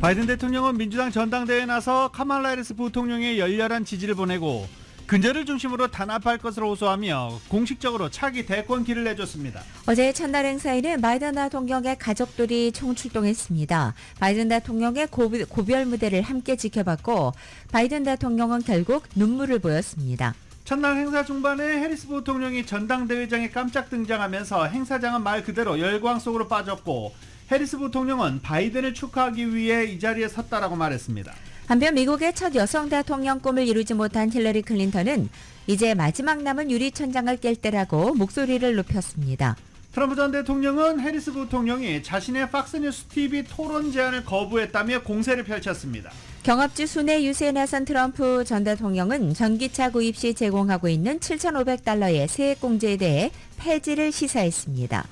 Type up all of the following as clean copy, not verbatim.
바이든 대통령은 민주당 전당대회에 나서 카말라 해리스 부통령의 열렬한 지지를 보내고 근저를 중심으로 단합할 것으로 호소하며 공식적으로 차기 대권기를 내줬습니다. 어제 첫날 행사에는 바이든 대통령의 가족들이 총출동했습니다. 바이든 대통령의 고별 무대를 함께 지켜봤고 바이든 대통령은 결국 눈물을 보였습니다. 첫날 행사 중반에 해리스 부통령이 전당대회장에 깜짝 등장하면서 행사장은 말 그대로 열광 속으로 빠졌고 해리스 부통령은 바이든을 축하하기 위해 이 자리에 섰다라고 말했습니다. 한편 미국의 첫 여성 대통령 꿈을 이루지 못한 힐러리 클린턴은 이제 마지막 남은 유리천장을 깰 때라고 목소리를 높였습니다. 트럼프 전 대통령은 해리스 부통령이 자신의 팍스뉴스 TV 토론 제안을 거부했다며 공세를 펼쳤습니다. 경합주 순회 유세에 나선 트럼프 전 대통령은 전기차 구입 시 제공하고 있는 $7,500의 세액공제에 대해 폐지를 시사했습니다.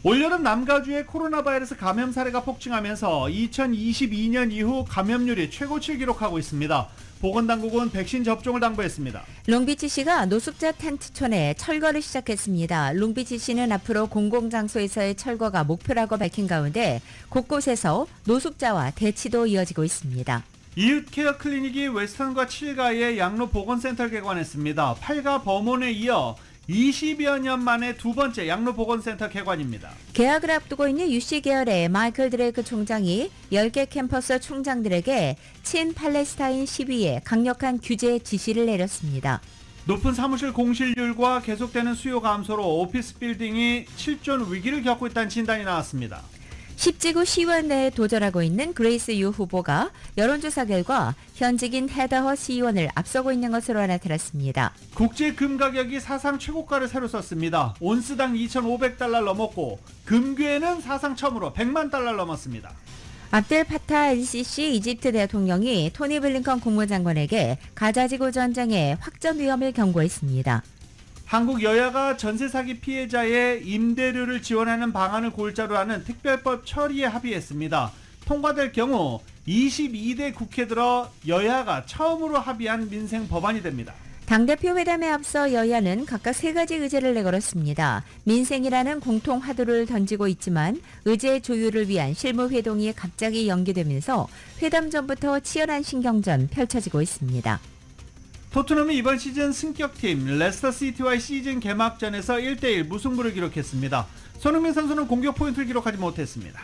올여름 남가주의 코로나 바이러스 감염 사례가 폭증하면서 2022년 이후 감염률이 최고치를 기록하고 있습니다. 보건당국은 백신 접종을 당부했습니다. 롱비치시가 노숙자 텐트촌에 철거를 시작했습니다. 롱비치시는 앞으로 공공장소에서의 철거가 목표라고 밝힌 가운데 곳곳에서 노숙자와 대치도 이어지고 있습니다. 이웃케어 클리닉이 웨스턴과 7가의 양로 보건센터를 개관했습니다. 8가 범원에 이어 20여 년 만에 두 번째 양로 보건센터 개관입니다. 개학을 앞두고 있는 UC 계열의 마이클 드레이크 총장이 10개 캠퍼스 총장들에게 친팔레스타인 시위에 강력한 규제 지시를 내렸습니다. 높은 사무실 공실률과 계속되는 수요 감소로 오피스 빌딩이 실존 위기를 겪고 있다는 진단이 나왔습니다. 10지구 시의원 내에 도전하고 있는 그레이스 유 후보가 여론조사 결과 현직인 헤더 시의원을 앞서고 있는 것으로 나타났습니다. 국제 금 가격이 사상 최고가를 새로 썼습니다. 온스당 $2,500 넘었고 금괴는 사상 처음으로 $1,000,000 넘었습니다. 압델 파타 LCC 이집트 대통령이 토니 블링컨 국무장관에게 가자지구 전쟁의 확전 위험을 경고했습니다. 한국 여야가 전세 사기 피해자의 임대료를 지원하는 방안을 골자로 하는 특별법 처리에 합의했습니다. 통과될 경우 22대 국회 들어 여야가 처음으로 합의한 민생 법안이 됩니다. 당대표 회담에 앞서 여야는 각각 3가지 의제를 내걸었습니다. 민생이라는 공통 화두를 던지고 있지만 의제 조율을 위한 실무회동이 갑자기 연기되면서 회담 전부터 치열한 신경전 펼쳐지고 있습니다. 토트넘이 이번 시즌 승격팀 레스터시티와의 시즌 개막전에서 1대1 무승부를 기록했습니다. 손흥민 선수는 공격 포인트를 기록하지 못했습니다.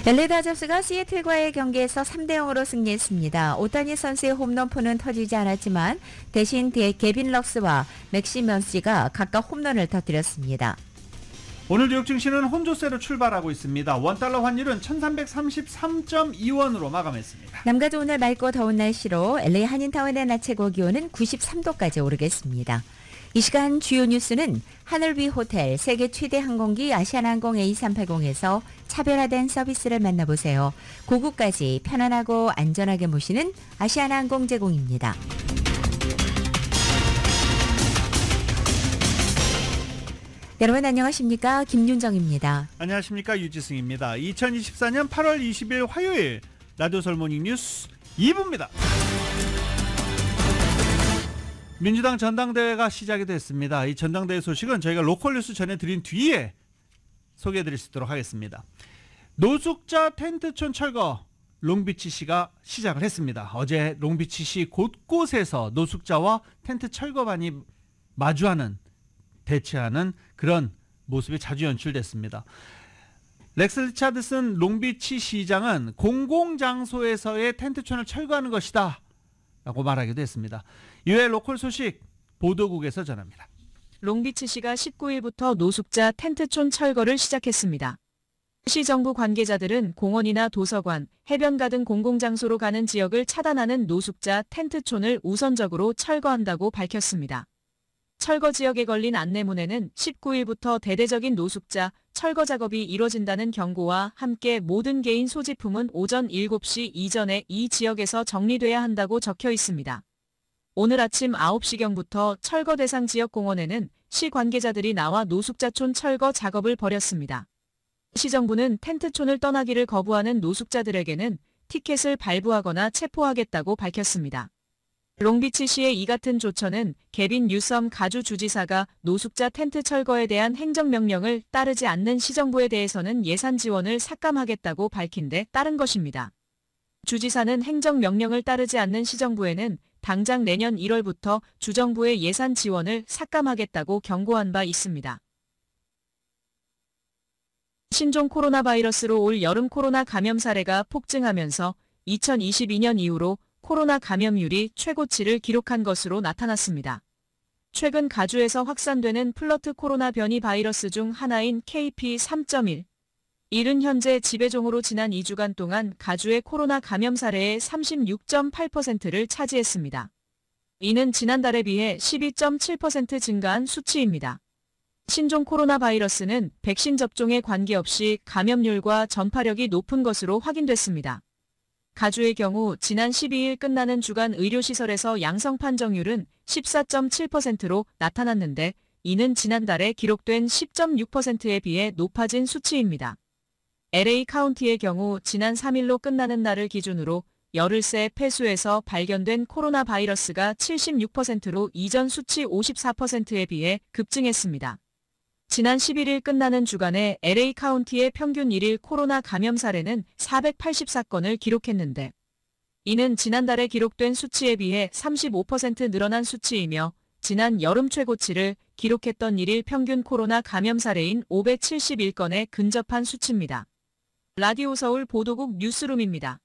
LA 다저스가 시애틀과의 경기에서 3대0으로 승리했습니다. 오타니 선수의 홈런포는 터지지 않았지만 대신 개빈 럭스와 맥시 먼시가 각각 홈런을 터뜨렸습니다. 오늘 뉴욕 증시는 혼조세로 출발하고 있습니다. 원달러 환율은 1333.2원으로 마감했습니다. 남가주 오늘 맑고 더운 날씨로 LA 한인타운의 낮 최고 기온은 93도까지 오르겠습니다. 이 시간 주요 뉴스는 하늘 위 호텔, 세계 최대 항공기 아시아나항공 A380에서 차별화된 서비스를 만나보세요. 고국까지 편안하고 안전하게 모시는 아시아나항공 제공입니다. 여러분 안녕하십니까? 김윤정입니다. 안녕하십니까? 유지승입니다. 2024년 8월 20일 화요일 라디오 설모닝 뉴스 2부입니다. 민주당 전당대회가 시작이 됐습니다. 이 전당대회 소식은 저희가 로컬 뉴스 전해드린 뒤에 소개해드릴 수 있도록 하겠습니다. 노숙자 텐트촌 철거 롱비치시가 시작을 했습니다. 어제 롱비치시 곳곳에서 노숙자와 텐트 철거반이 마주하는 대치하는 그런 모습이 자주 연출됐습니다. 렉스 리차드슨 롱비치 시장은 공공장소에서의 텐트촌을 철거하는 것이다 라고 말하기도 했습니다. 이외 로컬 소식 보도국에서 전합니다. 롱비치시가 19일부터 노숙자 텐트촌 철거를 시작했습니다. 시 정부 관계자들은 공원이나 도서관, 해변가 등 공공장소로 가는 지역을 차단하는 노숙자 텐트촌을 우선적으로 철거한다고 밝혔습니다. 철거 지역에 걸린 안내문에는 19일부터 대대적인 노숙자 철거 작업이 이뤄진다는 경고와 함께 모든 개인 소지품은 오전 7시 이전에 이 지역에서 정리돼야 한다고 적혀 있습니다. 오늘 아침 9시경부터 철거 대상 지역 공원에는 시 관계자들이 나와 노숙자촌 철거 작업을 벌였습니다. 시정부는 텐트촌을 떠나기를 거부하는 노숙자들에게는 티켓을 발부하거나 체포하겠다고 밝혔습니다. 롱비치시의 이 같은 조처는 개빈 뉴섬 가주 주지사가 노숙자 텐트 철거에 대한 행정명령을 따르지 않는 시정부에 대해서는 예산 지원을 삭감하겠다고 밝힌 데 따른 것입니다. 주지사는 행정명령을 따르지 않는 시정부에는 당장 내년 1월부터 주정부의 예산 지원을 삭감하겠다고 경고한 바 있습니다. 신종 코로나 바이러스로 올 여름 코로나 감염 사례가 폭증하면서 2022년 이후로 코로나 감염률이 최고치를 기록한 것으로 나타났습니다. 최근 가주에서 확산되는 플러트 코로나 변이 바이러스 중 하나인 KP3.1. 이는 현재 지배종으로 지난 2주간 동안 가주의 코로나 감염 사례의 36.8%를 차지했습니다. 이는 지난달에 비해 12.7% 증가한 수치입니다. 신종 코로나 바이러스는 백신 접종에 관계없이 감염률과 전파력이 높은 것으로 확인됐습니다. 가주의 경우 지난 12일 끝나는 주간 의료시설에서 양성 판정률은 14.7%로 나타났는데 이는 지난달에 기록된 10.6%에 비해 높아진 수치입니다. LA 카운티의 경우 지난 3일로 끝나는 날을 기준으로 열흘새 폐수에서 발견된 코로나 바이러스가 76%로 이전 수치 54%에 비해 급증했습니다. 지난 11일 끝나는 주간에 LA 카운티의 평균 1일 코로나 감염 사례는 484건을 기록했는데 이는 지난달에 기록된 수치에 비해 35% 늘어난 수치이며 지난 여름 최고치를 기록했던 1일 평균 코로나 감염 사례인 571건에 근접한 수치입니다. 라디오 서울 보도국 뉴스룸입니다.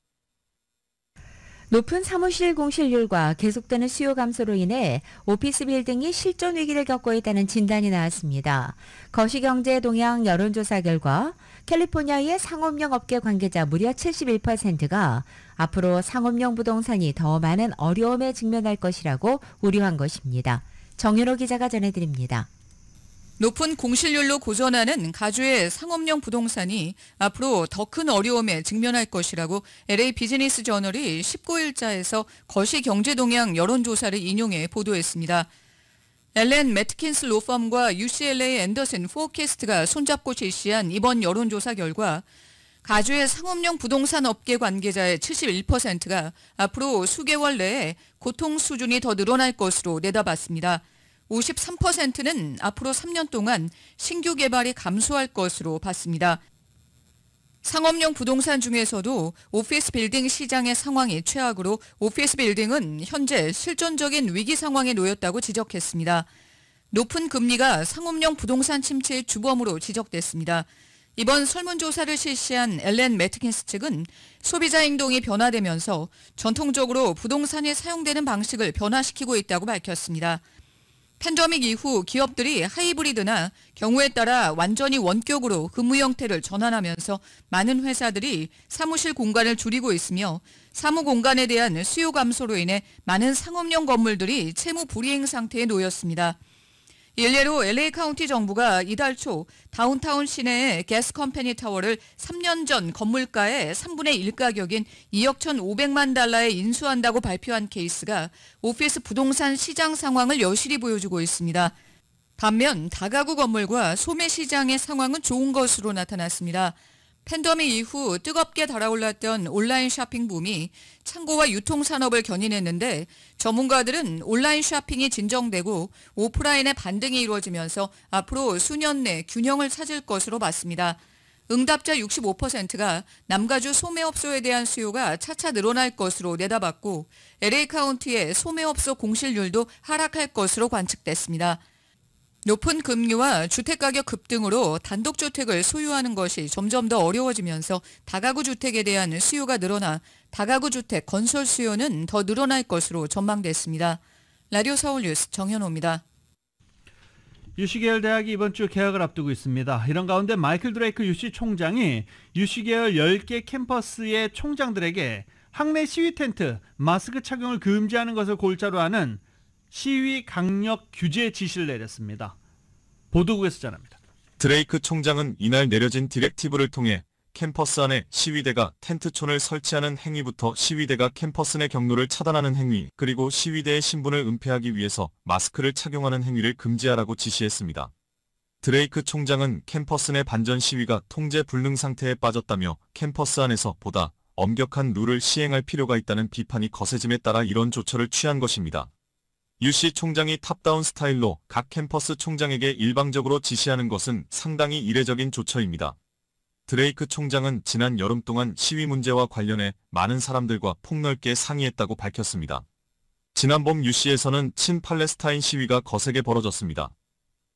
높은 사무실 공실률과 계속되는 수요 감소로 인해 오피스 빌딩이 실존 위기를 겪고 있다는 진단이 나왔습니다. 거시경제 동향 여론조사 결과 캘리포니아의 상업용 업계 관계자 무려 71%가 앞으로 상업용 부동산이 더 많은 어려움에 직면할 것이라고 우려한 것입니다. 정윤호 기자가 전해드립니다. 높은 공실률로 고전하는 가주의 상업용 부동산이 앞으로 더 큰 어려움에 직면할 것이라고 LA 비즈니스 저널이 19일자에서 거시경제 동향 여론조사를 인용해 보도했습니다. 엘렌 매트킨스 로펌과 UCLA 앤더슨 포캐스트가 손잡고 실시한 이번 여론조사 결과 가주의 상업용 부동산 업계 관계자의 71%가 앞으로 수개월 내에 고통 수준이 더 늘어날 것으로 내다봤습니다. 53%는 앞으로 3년 동안 신규 개발이 감소할 것으로 봤습니다. 상업용 부동산 중에서도 오피스 빌딩 시장의 상황이 최악으로 오피스 빌딩은 현재 실존적인 위기 상황에 놓였다고 지적했습니다. 높은 금리가 상업용 부동산 침체의 주범으로 지적됐습니다. 이번 설문조사를 실시한 엘렌 매트킨스 측은 소비자 행동이 변화되면서 전통적으로 부동산이 사용되는 방식을 변화시키고 있다고 밝혔습니다. 팬데믹 이후 기업들이 하이브리드나 경우에 따라 완전히 원격으로 근무 형태를 전환하면서 많은 회사들이 사무실 공간을 줄이고 있으며 사무 공간에 대한 수요 감소로 인해 많은 상업용 건물들이 채무 불이행 상태에 놓였습니다. 일례로 LA 카운티 정부가 이달 초 다운타운 시내의 게스 컴퍼니 타워를 3년 전 건물가의 3분의 1 가격인 2억 1,500만 달러에 인수한다고 발표한 케이스가 오피스 부동산 시장 상황을 여실히 보여주고 있습니다. 반면 다가구 건물과 소매 시장의 상황은 좋은 것으로 나타났습니다. 팬데믹 이후 뜨겁게 달아올랐던 온라인 쇼핑 붐이 창고와 유통산업을 견인했는데 전문가들은 온라인 쇼핑이 진정되고 오프라인의 반등이 이루어지면서 앞으로 수년 내 균형을 찾을 것으로 봤습니다. 응답자 65%가 남가주 소매업소에 대한 수요가 차차 늘어날 것으로 내다봤고 LA 카운티의 소매업소 공실률도 하락할 것으로 관측됐습니다. 높은 금리와 주택가격 급등으로 단독주택을 소유하는 것이 점점 더 어려워지면서 다가구 주택에 대한 수요가 늘어나 다가구 주택 건설 수요는 더 늘어날 것으로 전망됐습니다. 라디오 서울뉴스 정현호입니다. UC계열 대학이 이번 주 개학을 앞두고 있습니다. 이런 가운데 마이클 드레이크 UC 총장이 UC계열 10개 캠퍼스의 총장들에게 학내 시위 텐트, 마스크 착용을 금지하는 것을 골자로 하는 시위 강력 규제 지시를 내렸습니다. 보도국에서 전합니다. 드레이크 총장은 이날 내려진 디렉티브를 통해 캠퍼스 안에 시위대가 텐트촌을 설치하는 행위부터 시위대가 캠퍼스 내 경로를 차단하는 행위, 그리고 시위대의 신분을 은폐하기 위해서 마스크를 착용하는 행위를 금지하라고 지시했습니다. 드레이크 총장은 캠퍼스 내 반전 시위가 통제 불능 상태에 빠졌다며 캠퍼스 안에서 보다 엄격한 룰을 시행할 필요가 있다는 비판이 거세짐에 따라 이런 조처를 취한 것입니다. 유씨 총장이 탑다운 스타일로 각 캠퍼스 총장에게 일방적으로 지시하는 것은 상당히 이례적인 조처입니다. 드레이크 총장은 지난 여름 동안 시위 문제와 관련해 많은 사람들과 폭넓게 상의했다고 밝혔습니다. 지난 봄 유씨에서는 친팔레스타인 시위가 거세게 벌어졌습니다.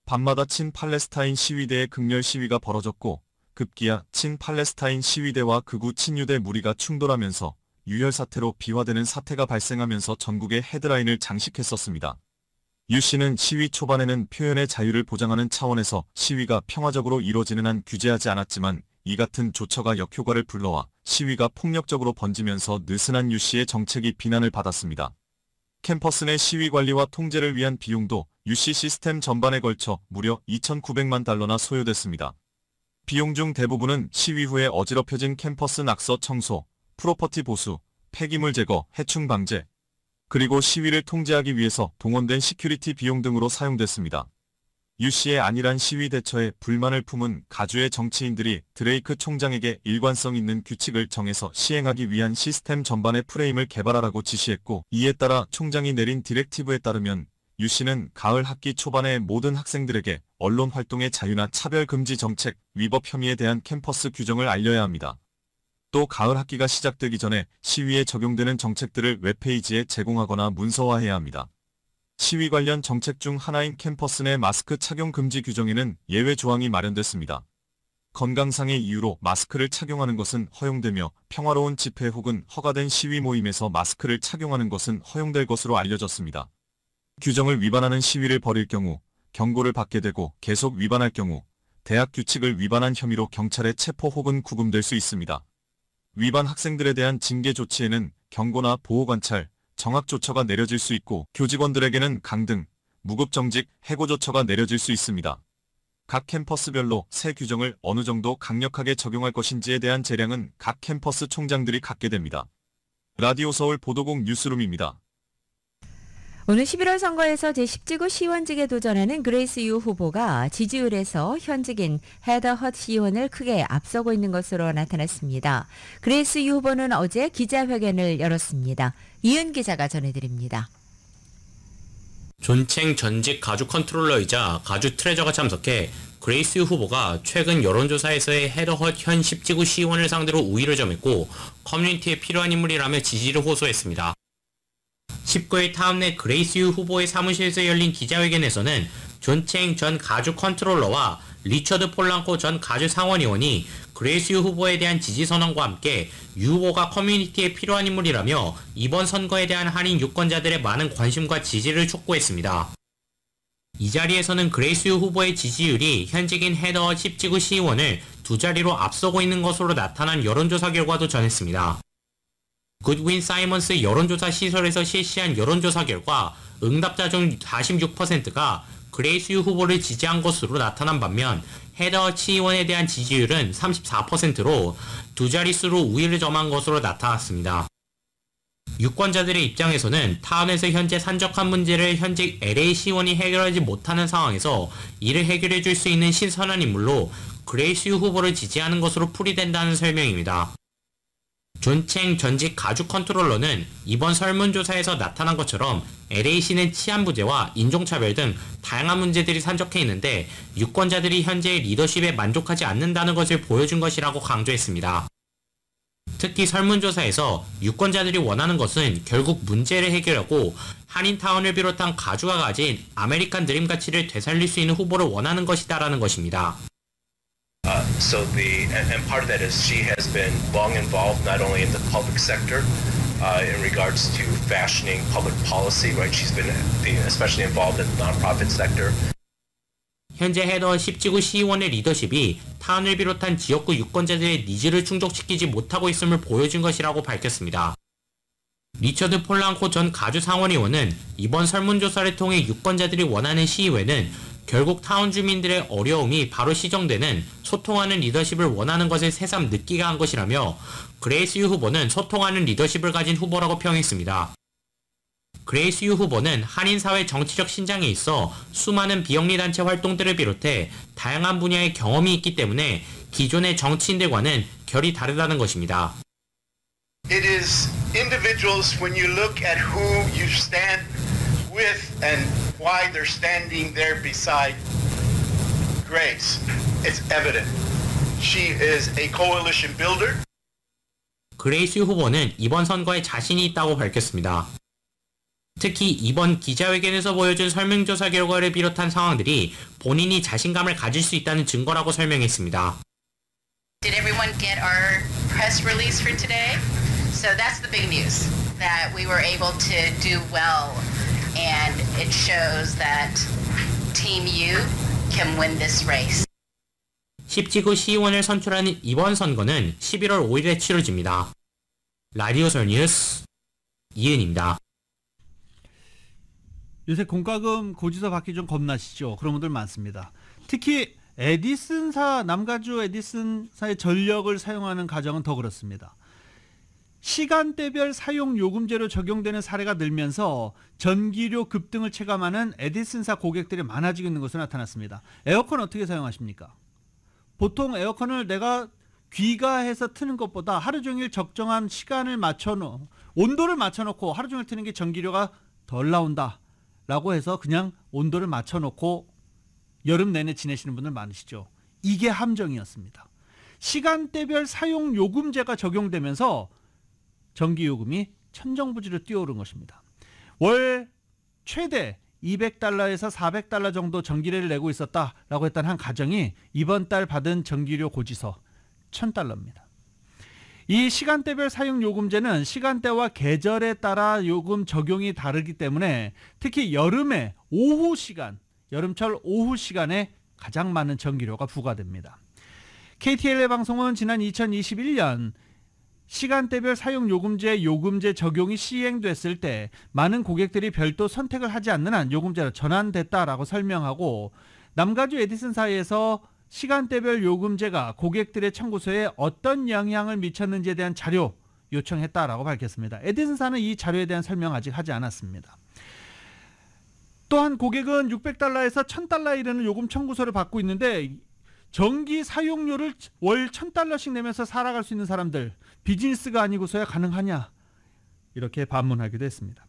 밤마다 친팔레스타인 시위대의 극렬 시위가 벌어졌고 급기야 친팔레스타인 시위대와 극우 친유대 무리가 충돌하면서 유혈 사태로 비화되는 사태가 발생하면서 전국의 헤드라인을 장식했었습니다. 유 씨는 시위 초반에는 표현의 자유를 보장하는 차원에서 시위가 평화적으로 이루어지는 한 규제하지 않았지만 이 같은 조처가 역효과를 불러와 시위가 폭력적으로 번지면서 느슨한 유 씨의 정책이 비난을 받았습니다. 캠퍼스 내 시위 관리와 통제를 위한 비용도 유 씨 시스템 전반에 걸쳐 무려 2,900만 달러나 소요됐습니다. 비용 중 대부분은 시위 후에 어지럽혀진 캠퍼스 낙서 청소, 프로퍼티 보수, 폐기물 제거, 해충 방제, 그리고 시위를 통제하기 위해서 동원된 시큐리티 비용 등으로 사용됐습니다. 유 씨의 안일한 시위 대처에 불만을 품은 가주의 정치인들이 드레이크 총장에게 일관성 있는 규칙을 정해서 시행하기 위한 시스템 전반의 프레임을 개발하라고 지시했고, 이에 따라 총장이 내린 디렉티브에 따르면 유 씨는 가을 학기 초반에 모든 학생들에게 언론 활동의 자유나 차별 금지 정책, 위법 혐의에 대한 캠퍼스 규정을 알려야 합니다. 또 가을 학기가 시작되기 전에 시위에 적용되는 정책들을 웹페이지에 제공하거나 문서화해야 합니다. 시위 관련 정책 중 하나인 캠퍼스 내 마스크 착용 금지 규정에는 예외 조항이 마련됐습니다. 건강상의 이유로 마스크를 착용하는 것은 허용되며 평화로운 집회 혹은 허가된 시위 모임에서 마스크를 착용하는 것은 허용될 것으로 알려졌습니다. 규정을 위반하는 시위를 벌일 경우 경고를 받게 되고 계속 위반할 경우 대학 규칙을 위반한 혐의로 경찰에 체포 혹은 구금될 수 있습니다. 위반 학생들에 대한 징계 조치에는 경고나 보호관찰, 정학조처가 내려질 수 있고 교직원들에게는 강등, 무급정직, 해고조처가 내려질 수 있습니다. 각 캠퍼스별로 새 규정을 어느 정도 강력하게 적용할 것인지에 대한 재량은 각 캠퍼스 총장들이 갖게 됩니다. 라디오 서울 보도국 뉴스룸입니다. 오늘 11월 선거에서 제10지구 시의원직에 도전하는 그레이스 유 후보가 지지율에서 현직인 헤더 헛 시의원을 크게 앞서고 있는 것으로 나타났습니다. 그레이스 유 후보는 어제 기자회견을 열었습니다. 이은 기자가 전해드립니다. 존챙 전직 가주 컨트롤러이자 가주 트레저가 참석해 그레이스 유 후보가 최근 여론조사에서의 헤더 헛 현 10지구 시의원을 상대로 우위를 점했고 커뮤니티에 필요한 인물이라며 지지를 호소했습니다. 19일 타운 내 그레이스 유 후보의 사무실에서 열린 기자회견에서는 존챙 전 가주 컨트롤러와 리처드 폴랑코 전 가주 상원의원이 그레이스 유 후보에 대한 지지 선언과 함께 유 후보가 커뮤니티에 필요한 인물이라며 이번 선거에 대한 한인 유권자들의 많은 관심과 지지를 촉구했습니다. 이 자리에서는 그레이스 유 후보의 지지율이 현직인 헤더 헛 10지구 시의원을 두 자리로 앞서고 있는 것으로 나타난 여론조사 결과도 전했습니다. 굿윈 사이먼스 여론조사 시설에서 실시한 여론조사 결과 응답자 중 46%가 그레이스 유 후보를 지지한 것으로 나타난 반면 헤더 헛 시의원에 대한 지지율은 34%로 두 자릿수로 우위를 점한 것으로 나타났습니다. 유권자들의 입장에서는 타운에서 현재 산적한 문제를 현직 LA 시의원이 해결하지 못하는 상황에서 이를 해결해 줄 수 있는 신선한 인물로 그레이스 유 후보를 지지하는 것으로 풀이된다는 설명입니다. 존챙 전직 가주 컨트롤러는 이번 설문조사에서 나타난 것처럼 LA시는 치안부재와 인종차별 등 다양한 문제들이 산적해 있는데 유권자들이 현재의 리더십에 만족하지 않는다는 것을 보여준 것이라고 강조했습니다. 특히 설문조사에서 유권자들이 원하는 것은 결국 문제를 해결하고 한인타운을 비롯한 가주가 가진 아메리칸 드림 가치를 되살릴 수 있는 후보를 원하는 것이다라는 것입니다. And part of that is she has been long involved not only in the public sector in regards to fashioning public policy, right? She's been especially involved in the nonprofit sector. 현재 헤더 10지구 시의원의 리더십이 타운을 비롯한 지역구 유권자들의 니즈를 충족시키지 못하고 있음을 보여준 것이라고 밝혔습니다. 리처드 폴랑코 전 가주 상원의원은 이번 설문조사를 통해 유권자들이 원하는 시의회는 결국 타운 주민들의 어려움이 바로 시정되는 소통하는 리더십을 원하는 것을 새삼 느끼게 한 것이라며 그레이스 유 후보는 소통하는 리더십을 가진 후보라고 평했습니다. 그레이스 유 후보는 한인사회 정치적 신장에 있어 수많은 비영리단체 활동들을 비롯해 다양한 분야의 경험이 있기 때문에 기존의 정치인들과는 결이 다르다는 것입니다. It is individuals when you look at who you stand with and why they're standing there beside Grace. It's evident. She is a coalition builder. 그레이스 후보는 이번 선거에 자신이 있다고 밝혔습니다. 특히 이번 기자회견에서 보여준 설문조사 결과를 비롯한 상황들이 본인이 자신감을 가질 수 있다는 증거라고 설명했습니다. Did everyone get our press release for today? So that's the big news, that we were able to do well, and it shows that Team U can win this race. 10지구 시의원을 선출하는 이번 선거는 11월 5일에 치러집니다. 라디오설 뉴스 이은입니다. 요새 공과금 고지서 받기 좀 겁나시죠? 그런 분들 많습니다. 특히 에디슨사, 남가주 에디슨사의 전력을 사용하는 가정은 더 그렇습니다. 시간대별 사용 요금제로 적용되는 사례가 늘면서 전기료 급등을 체감하는 에디슨사 고객들이 많아지고 있는 것으로 나타났습니다. 에어컨 어떻게 사용하십니까? 보통 에어컨을 내가 귀가해서 트는 것보다 하루 종일 적정한 시간을 온도를 맞춰놓고 하루 종일 트는 게 전기료가 덜 나온다 라고 해서 그냥 온도를 맞춰놓고 여름 내내 지내시는 분들 많으시죠. 이게 함정이었습니다. 시간대별 사용 요금제가 적용되면서 전기요금이 천정부지로 뛰어오른 것입니다. 월 최대 $200에서 $400 정도 전기료를 내고 있었다라고 했던 한 가정이 이번 달 받은 전기료 고지서 $1,000입니다. 이 시간대별 사용 요금제는 시간대와 계절에 따라 요금 적용이 다르기 때문에 특히 여름에 오후 시간, 여름철 오후 시간에 가장 많은 전기료가 부과됩니다. KTLA 방송은 지난 2021년 시간대별 사용요금제 요금제 적용이 시행됐을 때 많은 고객들이 별도 선택을 하지 않는 한 요금제로 전환됐다라고 설명하고 남가주 에디슨사에서 시간대별 요금제가 고객들의 청구서에 어떤 영향을 미쳤는지에 대한 자료 요청했다라고 밝혔습니다. 에디슨사는 이 자료에 대한 설명 아직 하지 않았습니다. 또한 고객은 $600에서 $1,000에 이르는 요금 청구서를 받고 있는데 전기 사용료를 월 $1,000씩 내면서 살아갈 수 있는 사람들, 비즈니스가 아니고서야 가능하냐, 이렇게 반문하기도 했습니다.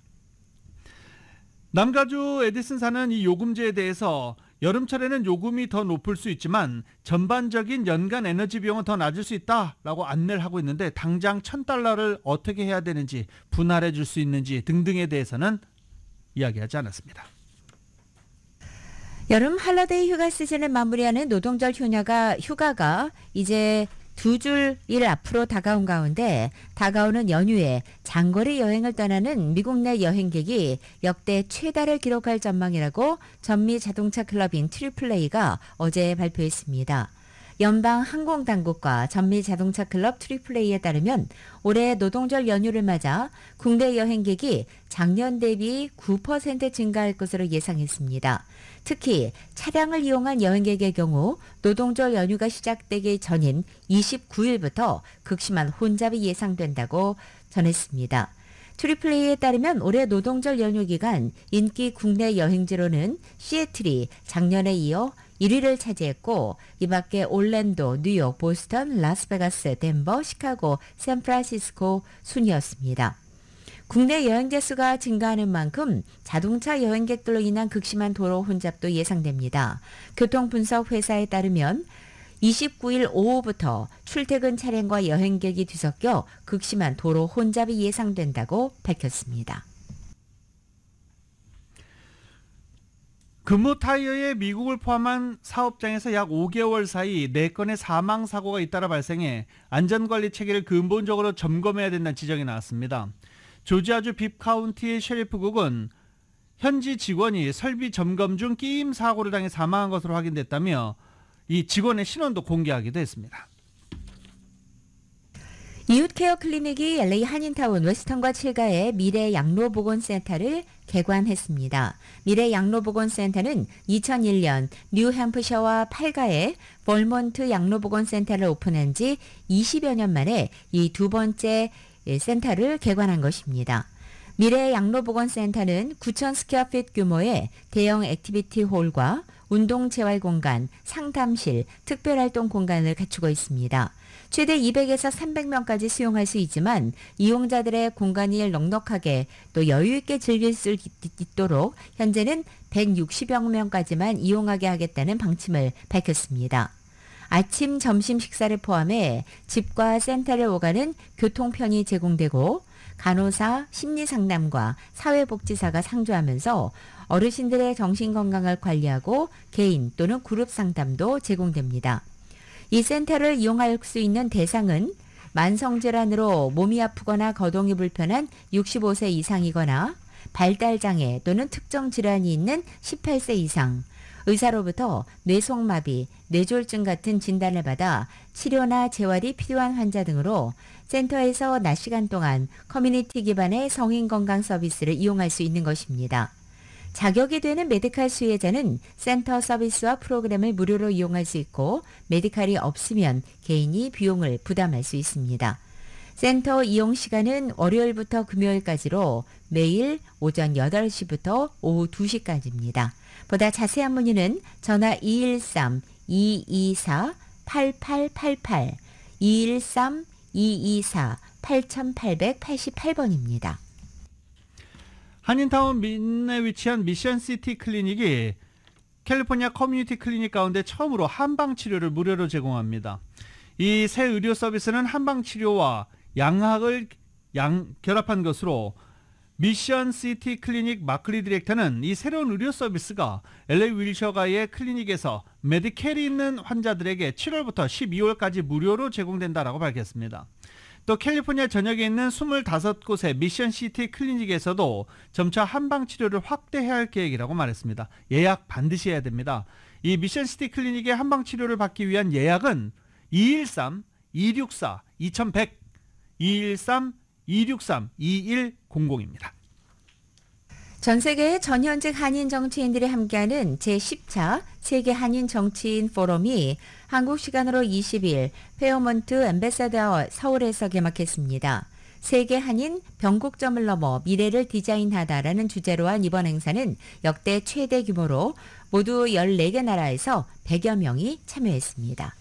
남가주 에디슨사는 이 요금제에 대해서 여름철에는 요금이 더 높을 수 있지만 전반적인 연간 에너지 비용은 더 낮을 수 있다라고 안내를 하고 있는데 당장 $1,000를 어떻게 해야 되는지, 분할해 줄 수 있는지 등등에 대해서는 이야기하지 않았습니다. 여름 할러데이 휴가 시즌을 마무리하는 노동절 휴가가 이제 2주일 앞으로 다가온 가운데 다가오는 연휴에 장거리 여행을 떠나는 미국 내 여행객이 역대 최다를 기록할 전망이라고 전미 자동차 클럽인 트리플A가 어제 발표했습니다. 연방 항공당국과 전미 자동차 클럽 트리플A에 따르면 올해 노동절 연휴를 맞아 국내 여행객이 작년 대비 9% 증가할 것으로 예상했습니다. 특히 차량을 이용한 여행객의 경우 노동절 연휴가 시작되기 전인 29일부터 극심한 혼잡이 예상된다고 전했습니다. 트리플A에 따르면 올해 노동절 연휴 기간 인기 국내 여행지로는 시애틀이 작년에 이어 1위를 차지했고 이 밖에 올랜도, 뉴욕, 보스턴, 라스베가스, 덴버, 시카고, 샌프란시스코 순이었습니다. 국내 여행자 수가 증가하는 만큼 자동차 여행객들로 인한 극심한 도로 혼잡도 예상됩니다. 교통분석회사에 따르면 29일 오후부터 출퇴근 차량과 여행객이 뒤섞여 극심한 도로 혼잡이 예상된다고 밝혔습니다. 금호타이어의 미국을 포함한 사업장에서 약 5개월 사이 4건의 사망사고가 잇따라 발생해 안전관리 체계를 근본적으로 점검해야 된다는 지적이 나왔습니다. 조지아주 빕카운티 셰리프국은 현지 직원이 설비 점검 중 끼임 사고를 당해 사망한 것으로 확인됐다며 이 직원의 신원도 공개하기도 했습니다. 이웃케어 클리닉이 LA 한인타운 웨스턴과 7가의 미래 양로보건센터를 개관했습니다. 미래 양로보건센터는 2001년 뉴햄프셔와 8가의 벌몬트 양로보건센터를 오픈한 지 20여 년 만에 이 두 번째 센터를 개관한 것입니다. 미래 양로보건센터는 9,000 스퀘어핏 규모의 대형 액티비티 홀과 운동 재활 공간, 상담실, 특별활동 공간을 갖추고 있습니다. 최대 200에서 300명까지 수용할 수 있지만 이용자들의 공간을 넉넉하게 또 여유 있게 즐길 수 있도록 현재는 160여 명까지만 이용하게 하겠다는 방침을 밝혔습니다. 아침, 점심 식사를 포함해 집과 센터를 오가는 교통편이 제공되고 간호사, 심리상담과 사회복지사가 상주하면서 어르신들의 정신건강을 관리하고 개인 또는 그룹 상담도 제공됩니다. 이 센터를 이용할 수 있는 대상은 만성질환으로 몸이 아프거나 거동이 불편한 65세 이상이거나 발달장애 또는 특정 질환이 있는 18세 이상, 의사로부터 뇌속마비, 뇌졸중 같은 진단을 받아 치료나 재활이 필요한 환자 등으로 센터에서 낮 시간 동안 커뮤니티 기반의 성인건강 서비스를 이용할 수 있는 것입니다. 자격이 되는 메디칼 수혜자는 센터 서비스와 프로그램을 무료로 이용할 수 있고 메디칼이 없으면 개인이 비용을 부담할 수 있습니다. 센터 이용 시간은 월요일부터 금요일까지로 매일 오전 8시부터 오후 2시까지입니다. 보다 자세한 문의는 전화 213-224-8888, 213-224-8888번입니다. 한인타운 민내에 위치한 미션시티 클리닉이 캘리포니아 커뮤니티 클리닉 가운데 처음으로 한방치료를 무료로 제공합니다. 이 새 의료 서비스는 한방치료와 양학을 결합한 것으로 미션시티 클리닉 마클리 디렉터는 이 새로운 의료 서비스가 LA 윌셔가의 클리닉에서 메디켈이 있는 환자들에게 7월부터 12월까지 무료로 제공된다라고 밝혔습니다. 또 캘리포니아 전역에 있는 25곳의 미션시티 클리닉에서도 점차 한방치료를 확대해야 할 계획이라고 말했습니다. 예약 반드시 해야 됩니다. 이 미션시티 클리닉의 한방치료를 받기 위한 예약은 213-264-2100, 213-263-2100입니다. 전 세계의 전현직 한인 정치인들이 함께하는 제10차 세계 한인 정치인 포럼이 한국 시간으로 20일 페어먼트 엠베서더 서울에서 개막했습니다. 세계 한인 변곡점을 넘어 미래를 디자인하다라는 주제로 한 이번 행사는 역대 최대 규모로 모두 14개 나라에서 100여 명이 참여했습니다.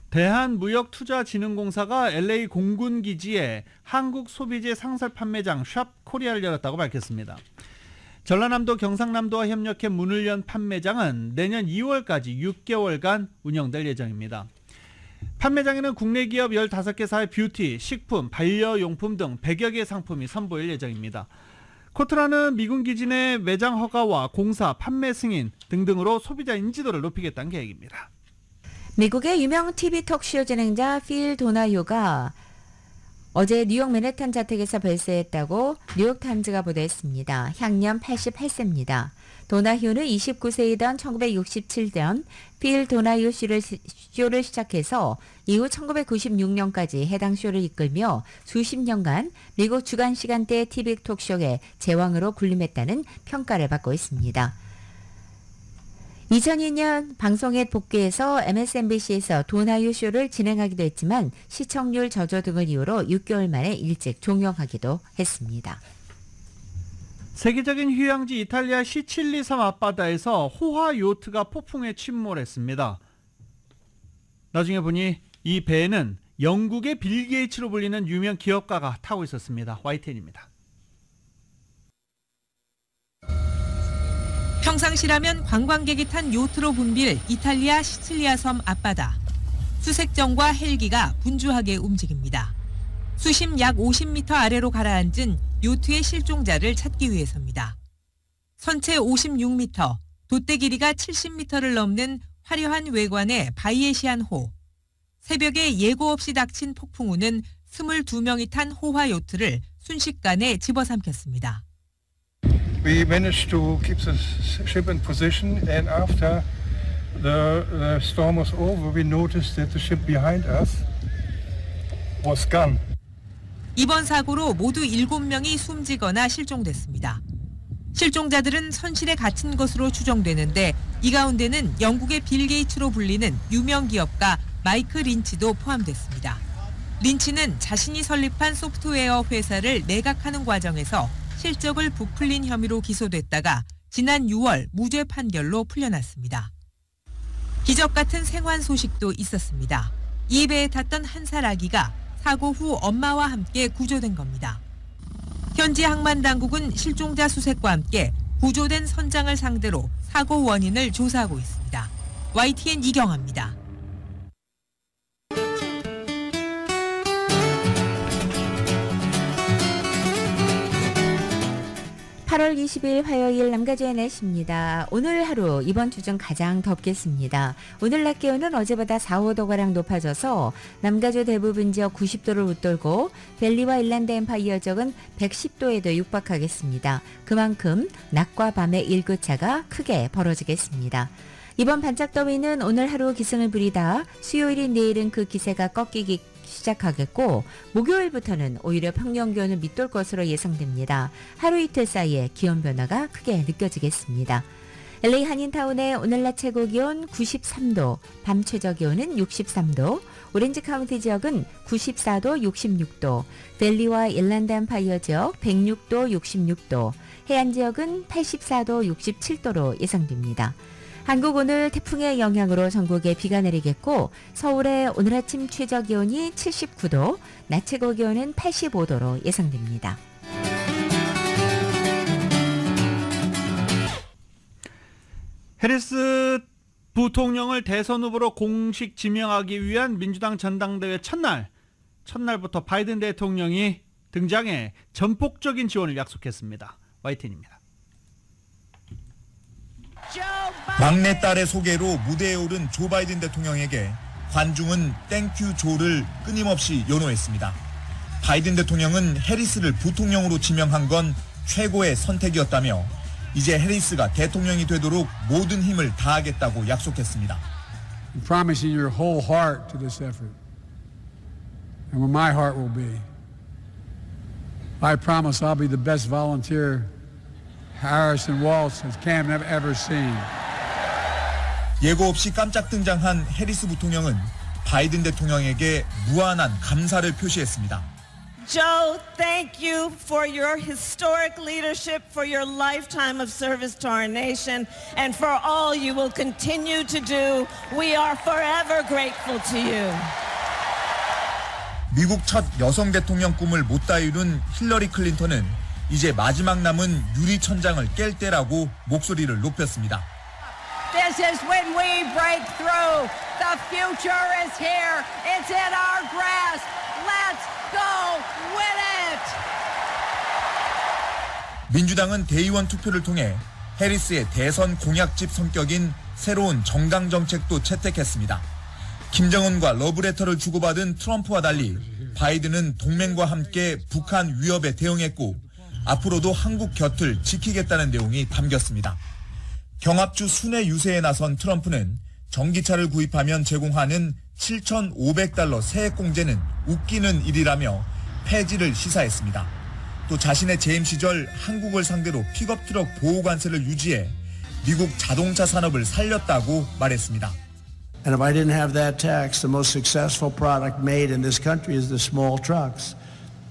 대한무역투자진흥공사가 LA 공군기지에 한국 소비재 상설 판매장 샵 코리아를 열었다고 밝혔습니다. 전라남도 경상남도와 협력해 문을 연 판매장은 내년 2월까지 6개월간 운영될 예정입니다. 판매장에는 국내 기업 15개사의 뷰티, 식품, 반려용품 등 100여 개 상품이 선보일 예정입니다. 코트라는 미군 기지 내 매장 허가와 공사, 판매 승인 등등으로 소비자 인지도를 높이겠다는 계획입니다. 미국의 유명 TV 톡쇼 진행자 필 도나휴가 어제 뉴욕 맨해튼 자택에서 별세했다고 뉴욕타임즈가 보도했습니다. 향년 88세입니다. 도나휴는 29세이던 1967년 필 도나휴 쇼를 시작해서 이후 1996년까지 해당 쇼를 이끌며 수십 년간 미국 주간 시간대 TV 톡쇼의 제왕으로 군림했다는 평가를 받고 있습니다. 2002년 방송에 복귀해서 MSNBC에서 도나휴 쇼를 진행하기도 했지만 시청률 저조 등을 이유로 6개월 만에 일찍 종영하기도 했습니다. 세계적인 휴양지 이탈리아 시칠리 섬 앞바다에서 호화 요트가 폭풍에 침몰했습니다. 나중에 보니 이 배에는 영국의 빌 게이츠로 불리는 유명 기업가가 타고 있었습니다. YTN입니다. 평상시라면 관광객이 탄 요트로 붐빌 이탈리아 시칠리아 섬 앞바다. 수색정과 헬기가 분주하게 움직입니다. 수심 약 50m 아래로 가라앉은 요트의 실종자를 찾기 위해서입니다. 선체 56m, 돛대 길이가 70m를 넘는 화려한 외관의 바이에시안호. 새벽에 예고 없이 닥친 폭풍우는 22명이 탄 호화 요트를 순식간에 집어삼켰습니다. We managed to keep the ship in position, and after the storm was over, we noticed that the ship behind us was gone. 이번 사고로 모두 7명이 숨지거나 실종됐습니다. 실종자들은 선실에 갇힌 것으로 추정되는데 이 가운데는 영국의 빌 게이츠로 불리는 유명 기업가 마이크 린치도 포함됐습니다. 린치는 자신이 설립한 소프트웨어 회사를 매각하는 과정에서 실적을 부풀린 혐의로 기소됐다가 지난 6월 무죄 판결로 풀려났습니다. 기적 같은 생還 소식도 있었습니다. 2배에 탔던 한 살 아기가 사고 후 엄마와 함께 구조된 겁니다. 현지 항만 당국은 실종자 수색과 함께 구조된 선장을 상대로 사고 원인을 조사하고 있습니다. YTN 이경아입니다. 8월 20일 화요일 남가주의 날씨입니다. 오늘 하루 이번 주 중 가장 덥겠습니다. 오늘 낮 기온은 어제보다 4, 5도가량 높아져서 남가주 대부분 지역 90도를 웃돌고 벨리와 일란드 엠파이어 지역은 110도에도 육박하겠습니다. 그만큼 낮과 밤의 일교차가 크게 벌어지겠습니다. 이번 반짝더위는 오늘 하루 기승을 부리다 수요일인 내일은 그 기세가 꺾이기 시작하겠고 목요일부터는 오히려 평년 기온을 밑돌 것으로 예상됩니다. 하루 이틀 사이에 기온 변화가 크게 느껴지겠습니다. LA 한인타운의 오늘 낮 최고 기온 93도, 밤 최저 기온은 63도, 오렌지 카운티 지역은 94도, 66도, 델리와 일란드 엠파이어 지역 106도, 66도, 해안 지역은 84도, 67도로 예상됩니다. 한국 오늘 태풍의 영향으로 전국에 비가 내리겠고 서울의 오늘 아침 최저 기온이 79도, 낮 최고 기온은 85도로 예상됩니다. 해리스 부통령을 대선 후보로 공식 지명하기 위한 민주당 전당대회 첫날부터 바이든 대통령이 등장해 전폭적인 지원을 약속했습니다. YTN입니다. 막내딸의 소개로 무대에 오른 조 바이든 대통령에게 관중은 땡큐 조를 끊임없이 연호했습니다. 바이든 대통령은 해리스를 부통령으로 지명한 건 최고의 선택이었다며 이제 해리스가 대통령이 되도록 모든 힘을 다하겠다고 약속했습니다. I'm promising your whole heart to this effort and where my heart will be. I promise I'll be the best volunteer Harrison Waltz has Cam ever seen. 예고 없이 깜짝 등장한 해리스 부통령은 바이든 대통령에게 무한한 감사를 표시했습니다. Joe, thank you for your historic leadership, for your lifetime of service to our nation, and for all you will continue to do. We are forever grateful to you. 미국 첫 여성 대통령 꿈을 못다 이룬 힐러리 클린턴은 이제 마지막 남은 유리천장을 깰 때라고 목소리를 높였습니다. This is when we break through. The future is here. It's in our grasp. Let's go win it. 민주당은 대의원 투표를 통해 해리스의 대선 공약집 성격인 새로운 정당 정책도 채택했습니다. 김정은과 러브레터를 주고받은 트럼프와 달리 바이든은 동맹과 함께 북한 위협에 대응했고 앞으로도 한국 곁을 지키겠다는 내용이 담겼습니다. 경합주 순회 유세에 나선 트럼프는 전기차를 구입하면 제공하는 $7,500 세액 공제는 웃기는 일이라며 폐지를 시사했습니다. 또 자신의 재임 시절 한국을 상대로 픽업 트럭 보호 관세를 유지해 미국 자동차 산업을 살렸다고 말했습니다. And if I didn't have that tax, the most successful product made in this country is the small trucks.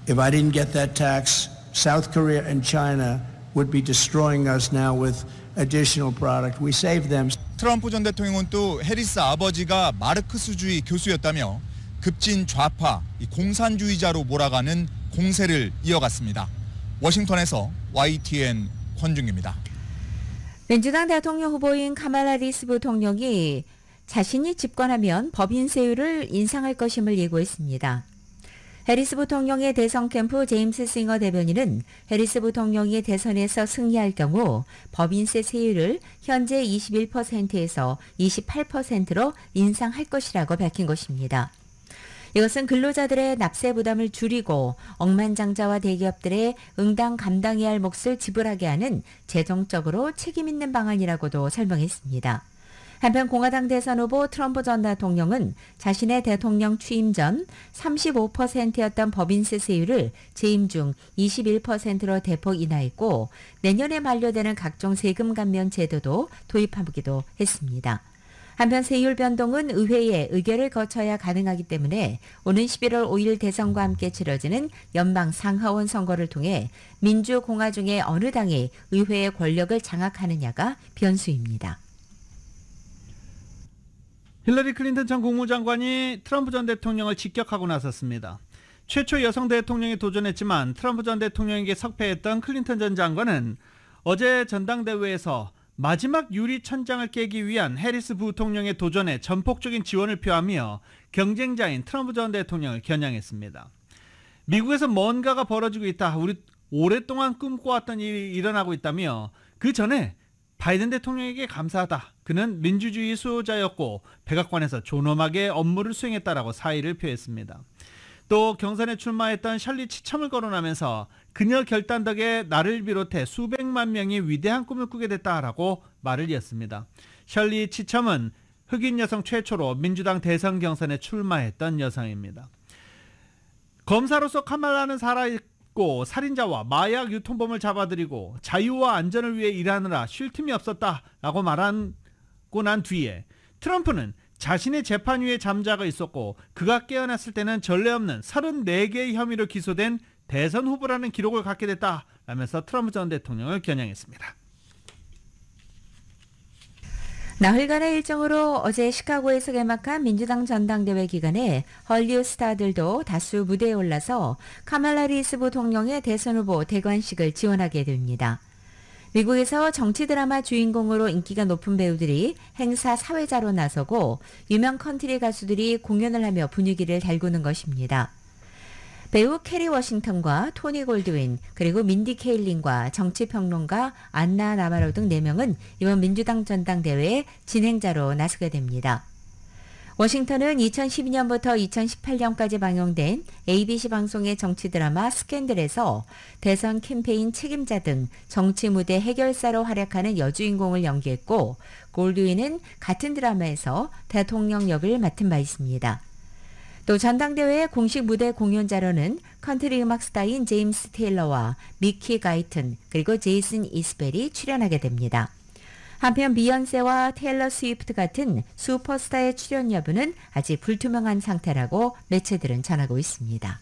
If I didn't get that tax, South Korea and China would be destroying us now with additional product. We saved them. 트럼프 전 대통령은 또 해리스 아버지가 마르크스주의 교수였다며 급진 좌파, 공산주의자로 몰아가는 공세를 이어갔습니다. 워싱턴에서 YTN 권중기입니다. 민주당 대통령 후보인 카말라 해리스 부통령이 자신이 집권하면 법인 세율을 인상할 것임을 예고했습니다. 해리스 부통령의 대선 캠프 제임스 싱어 대변인은 해리스 부통령이 대선에서 승리할 경우 법인세 세율을 현재 21%에서 28%로 인상할 것이라고 밝힌 것입니다. 이것은 근로자들의 납세 부담을 줄이고 억만장자와 대기업들의 응당 감당해야 할 몫을 지불하게 하는 재정적으로 책임 있는 방안이라고도 설명했습니다. 한편 공화당 대선 후보 트럼프 전 대통령은 자신의 대통령 취임 전 35%였던 법인세 세율을 재임 중 21%로 대폭 인하했고 내년에 만료되는 각종 세금 감면 제도도 도입하기도 했습니다. 한편 세율 변동은 의회의 의결을 거쳐야 가능하기 때문에 오는 11월 5일 대선과 함께 치러지는 연방 상하원 선거를 통해 민주공화 중에 어느 당이 의회의 권력을 장악하느냐가 변수입니다. 힐러리 클린턴 전 국무장관이 트럼프 전 대통령을 직격하고 나섰습니다. 최초 여성 대통령이 도전했지만 트럼프 전 대통령에게 석패했던 클린턴 전 장관은 어제 전당대회에서 마지막 유리 천장을 깨기 위한 해리스 부통령의 도전에 전폭적인 지원을 표하며 경쟁자인 트럼프 전 대통령을 겨냥했습니다. 미국에서 뭔가가 벌어지고 있다. 우리 오랫동안 꿈꿔왔던 일이 일어나고 있다며 그 전에 바이든 대통령에게 감사하다. 그는 민주주의 수호자였고 백악관에서 존엄하게 업무를 수행했다라고 사의를 표했습니다. 또 경선에 출마했던 셜리 치첨을 거론하면서 그녀 결단 덕에 나를 비롯해 수백만 명이 위대한 꿈을 꾸게 됐다라고 말을 이었습니다. 셜리 치첨은 흑인 여성 최초로 민주당 대선 경선에 출마했던 여성입니다. 검사로서 카말라는 살아있고 살인자와 마약 유통범을 잡아들이고 자유와 안전을 위해 일하느라 쉴 틈이 없었다라고 말하고 난 뒤에 트럼프는 자신의 재판 위에 잠자가 있었고 그가 깨어났을 때는 전례 없는 34개의 혐의로 기소된 대선 후보라는 기록을 갖게 됐다라면서 트럼프 전 대통령을 겨냥했습니다. 나흘간의 일정으로 어제 시카고에서 개막한 민주당 전당대회 기간에 헐리우드 스타들도 다수 무대에 올라서 카말라 해리스 부통령의 대선 후보 대관식을 지원하게 됩니다. 미국에서 정치 드라마 주인공으로 인기가 높은 배우들이 행사 사회자로 나서고 유명 컨트리 가수들이 공연을 하며 분위기를 달구는 것입니다. 배우 캐리 워싱턴과 토니 골드윈 그리고 민디 케일린과 정치평론가 안나 나바로 등 4명은 이번 민주당 전당대회의 진행자로 나서게 됩니다. 워싱턴은 2012년부터 2018년까지 방영된 ABC 방송의 정치 드라마 스캔들에서 대선 캠페인 책임자 등 정치 무대 해결사로 활약하는 여주인공을 연기했고 골드윈은 같은 드라마에서 대통령 역을 맡은 바 있습니다. 또 전당대회 공식 무대 공연자로는 컨트리 음악 스타인 제임스 테일러와 미키 가이튼 그리고 제이슨 이스벨이 출연하게 됩니다. 한편 비욘세와 테일러 스위프트 같은 슈퍼스타의 출연 여부는 아직 불투명한 상태라고 매체들은 전하고 있습니다.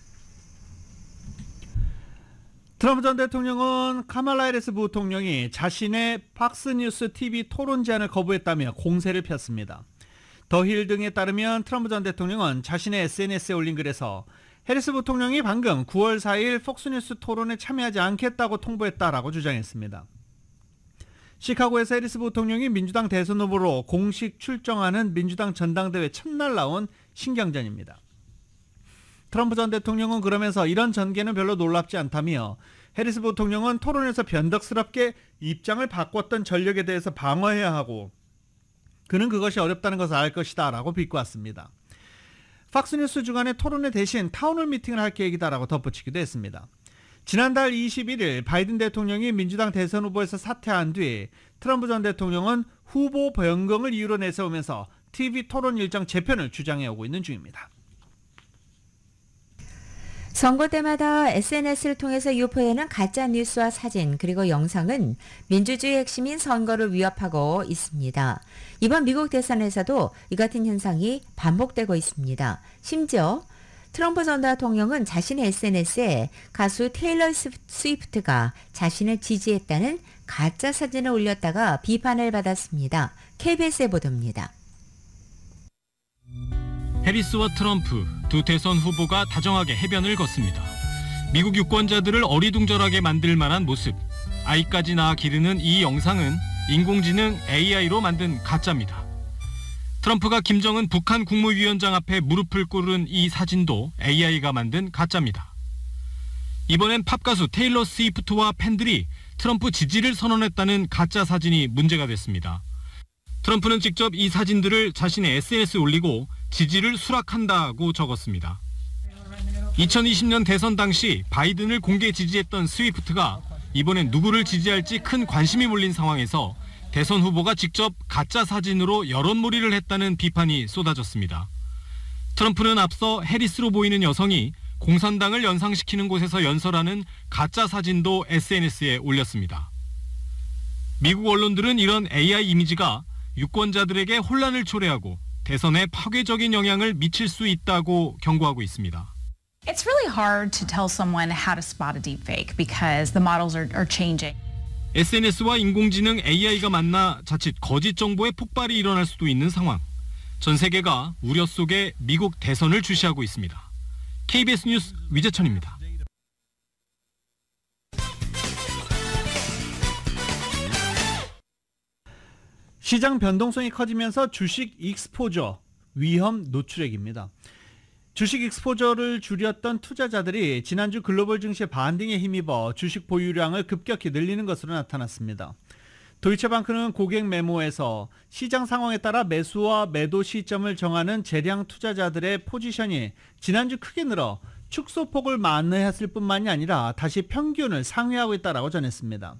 트럼프 전 대통령은 카말라 해리스 부통령이 자신의 팍스뉴스 TV 토론 제안을 거부했다며 공세를 폈습니다. 더힐 등에 따르면 트럼프 전 대통령은 자신의 SNS에 올린 글에서 해리스 부통령이 방금 9월 4일 폭스뉴스 토론에 참여하지 않겠다고 통보했다라고 주장했습니다. 시카고에서 해리스 부통령이 민주당 대선 후보로 공식 출정하는 민주당 전당대회 첫날 나온 신경전입니다. 트럼프 전 대통령은 그러면서 이런 전개는 별로 놀랍지 않다며 해리스 부통령은 토론에서 변덕스럽게 입장을 바꿨던 전력에 대해서 방어해야 하고 그는 그것이 어렵다는 것을 알 것이다 라고 비꼬았습니다. 팍스뉴스 주간에 토론회 대신 타운홀 미팅을 할 계획이다라고 덧붙이기도 했습니다. 지난달 21일 바이든 대통령이 민주당 대선 후보에서 사퇴한 뒤 트럼프 전 대통령은 후보 변경을 이유로 내세우면서 TV 토론 일정 재편을 주장해오고 있는 중입니다. 선거 때마다 SNS를 통해서 유포되는 가짜 뉴스와 사진 그리고 영상은 민주주의 핵심인 선거를 위협하고 있습니다. 이번 미국 대선에서도 이 같은 현상이 반복되고 있습니다. 심지어 트럼프 전 대통령은 자신의 SNS에 가수 테일러 스위프트가 자신을 지지했다는 가짜 사진을 올렸다가 비판을 받았습니다. KBS의 보도입니다. 해리스와 트럼프 두 대선 후보가 다정하게 해변을 걷습니다. 미국 유권자들을 어리둥절하게 만들 만한 모습. 아이까지 낳아 기르는 이 영상은 인공지능 AI로 만든 가짜입니다. 트럼프가 김정은 북한 국무위원장 앞에 무릎을 꿇은 이 사진도 AI가 만든 가짜입니다. 이번엔 팝가수 테일러 스위프트와 팬들이 트럼프 지지를 선언했다는 가짜 사진이 문제가 됐습니다. 트럼프는 직접 이 사진들을 자신의 SNS에 올리고 지지를 수락한다고 적었습니다. 2020년 대선 당시 바이든을 공개 지지했던 스위프트가 이번엔 누구를 지지할지 큰 관심이 몰린 상황에서 대선 후보가 직접 가짜 사진으로 여론몰이를 했다는 비판이 쏟아졌습니다. 트럼프는 앞서 해리스로 보이는 여성이 공산당을 연상시키는 곳에서 연설하는 가짜 사진도 SNS에 올렸습니다. 미국 언론들은 이런 AI 이미지가 유권자들에게 혼란을 초래하고 대선에 파괴적인 영향을 미칠 수 있다고 경고하고 있습니다. It's really hard to tell someone how to spot a deepfake because the models are changing. SNS와 인공지능 AI가 만나 자칫 거짓 정보의 폭발이 일어날 수도 있는 상황. 전 세계가 우려 속에 미국 대선을 주시하고 있습니다. KBS 뉴스 위재천입니다. 시장 변동성이 커지면서 주식 익스포저 위험 노출액입니다. 주식 익스포저를 줄였던 투자자들이 지난주 글로벌 증시의 반등에 힘입어 주식 보유량을 급격히 늘리는 것으로 나타났습니다. 도이체방크는 고객 메모에서 시장 상황에 따라 매수와 매도 시점을 정하는 재량 투자자들의 포지션이 지난주 크게 늘어 축소폭을 만회했을 뿐만이 아니라 다시 평균을 상회하고 있다고 전했습니다.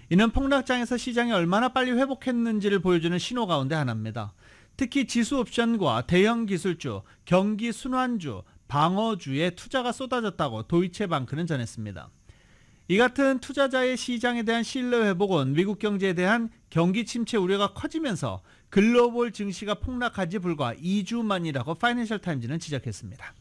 이는 폭락장에서 시장이 얼마나 빨리 회복했는지를 보여주는 신호 가운데 하나입니다. 특히 지수 옵션과 대형 기술주, 경기 순환주, 방어주에 투자가 쏟아졌다고 도이체방크는 전했습니다. 이 같은 투자자의 시장에 대한 신뢰 회복은 미국 경제에 대한 경기 침체 우려가 커지면서 글로벌 증시가 폭락한 지 불과 2주 만이라고 파이낸셜 타임즈는 지적했습니다.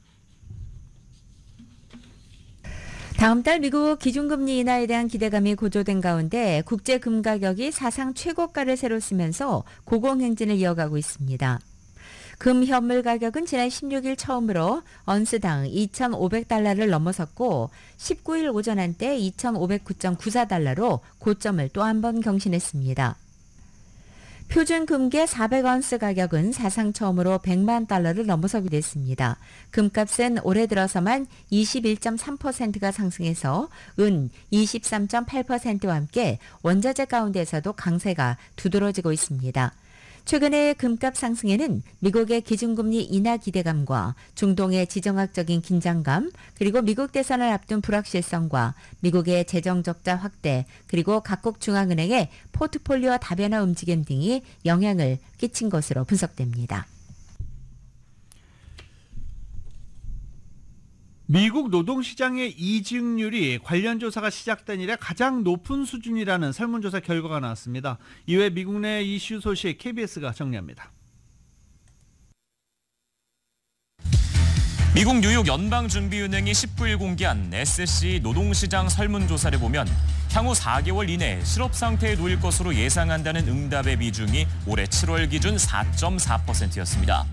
다음 달 미국 기준금리 인하에 대한 기대감이 고조된 가운데 국제 금 가격이 사상 최고가를 새로 쓰면서 고공행진을 이어가고 있습니다. 금 현물 가격은 지난 16일 처음으로 언스당 2,500달러를 넘어섰고 19일 오전 한때 2,509.94달러로 고점을 또 한 번 경신했습니다. 표준 금계 400언스 가격은 사상 처음으로 100만 달러를 넘어서게 됐습니다. 금값은 올해 들어서만 21.3%가 상승해서 은 23.8%와 함께 원자재 가운데에서도 강세가 두드러지고 있습니다. 최근의 금값 상승에는 미국의 기준금리 인하 기대감과 중동의 지정학적인 긴장감, 그리고 미국 대선을 앞둔 불확실성과 미국의 재정 적자 확대, 그리고 각국 중앙은행의 포트폴리오 다변화 움직임 등이 영향을 끼친 것으로 분석됩니다. 미국 노동시장의 이직률이 관련 조사가 시작된 이래 가장 높은 수준이라는 설문조사 결과가 나왔습니다. 이외 미국 내 이슈 소식 KBS가 정리합니다. 미국 뉴욕 연방준비은행이 19일 공개한 SC 노동시장 설문조사를 보면 향후 4개월 이내 실업 상태에 놓일 것으로 예상한다는 응답의 비중이 올해 7월 기준 4.4%였습니다.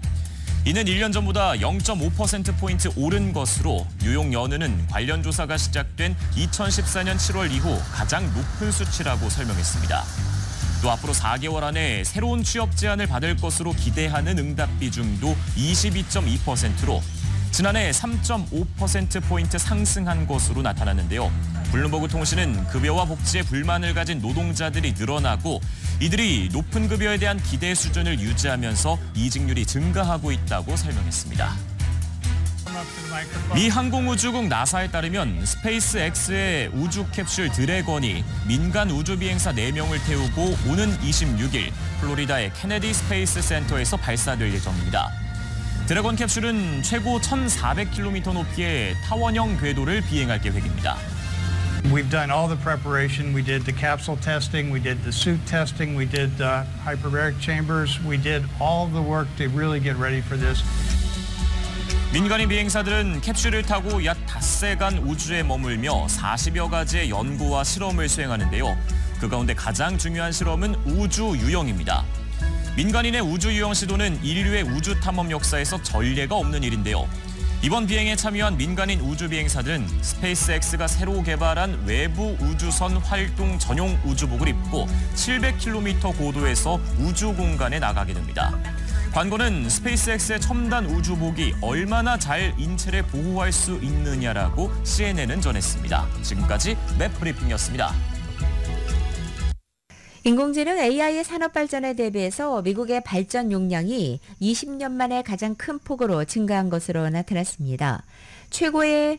이는 1년 전보다 0.5%포인트 오른 것으로 뉴욕 연은은 관련 조사가 시작된 2014년 7월 이후 가장 높은 수치라고 설명했습니다. 또 앞으로 4개월 안에 새로운 취업 제안을 받을 것으로 기대하는 응답 비중도 22.2%로 지난해 3.5%포인트 상승한 것으로 나타났는데요. 블룸버그 통신은 급여와 복지에 불만을 가진 노동자들이 늘어나고 이들이 높은 급여에 대한 기대 수준을 유지하면서 이직률이 증가하고 있다고 설명했습니다. 미 항공우주국 나사에 따르면 스페이스X의 우주 캡슐 드래건이 민간 우주 비행사 4명을 태우고 오는 26일 플로리다의 케네디 스페이스 센터에서 발사될 예정입니다. 드래곤 캡슐은 최고 1,400km 높이의 타원형 궤도를 비행할 계획입니다. We've done all the preparation. We did the capsule testing. We did the suit testing. We did hyperbaric chambers. We did all the work to really get ready for this. 민간인 비행사들은 캡슐을 타고 약 닷새간 우주에 머물며 40여 가지의 연구와 실험을 수행하는데요. 그 가운데 가장 중요한 실험은 우주 유영입니다. 민간인의 우주 유영 시도는 인류의 우주 탐험 역사에서 전례가 없는 일인데요. 이번 비행에 참여한 민간인 우주 비행사들은 스페이스X가 새로 개발한 외부 우주선 활동 전용 우주복을 입고 700km 고도에서 우주 공간에 나가게 됩니다. 관건은 스페이스X의 첨단 우주복이 얼마나 잘 인체를 보호할 수 있느냐라고 CNN은 전했습니다. 지금까지 맵브리핑이었습니다. 인공지능 AI의 산업 발전에 대비해서 미국의 발전 용량이 20년 만에 가장 큰 폭으로 증가한 것으로 나타났습니다. 최고의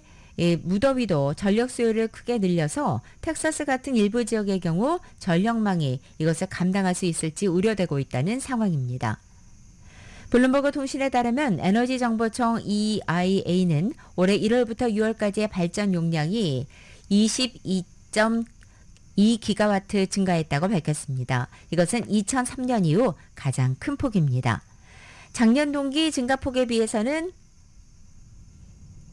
무더위도 전력 수요를 크게 늘려서 텍사스 같은 일부 지역의 경우 전력망이 이것을 감당할 수 있을지 우려되고 있다는 상황입니다. 블룸버그 통신에 따르면 에너지정보청 EIA는 올해 1월부터 6월까지의 발전 용량이 22.2기가와트 증가했다고 밝혔습니다. 이것은 2003년 이후 가장 큰 폭입니다. 작년 동기 증가폭에 비해서는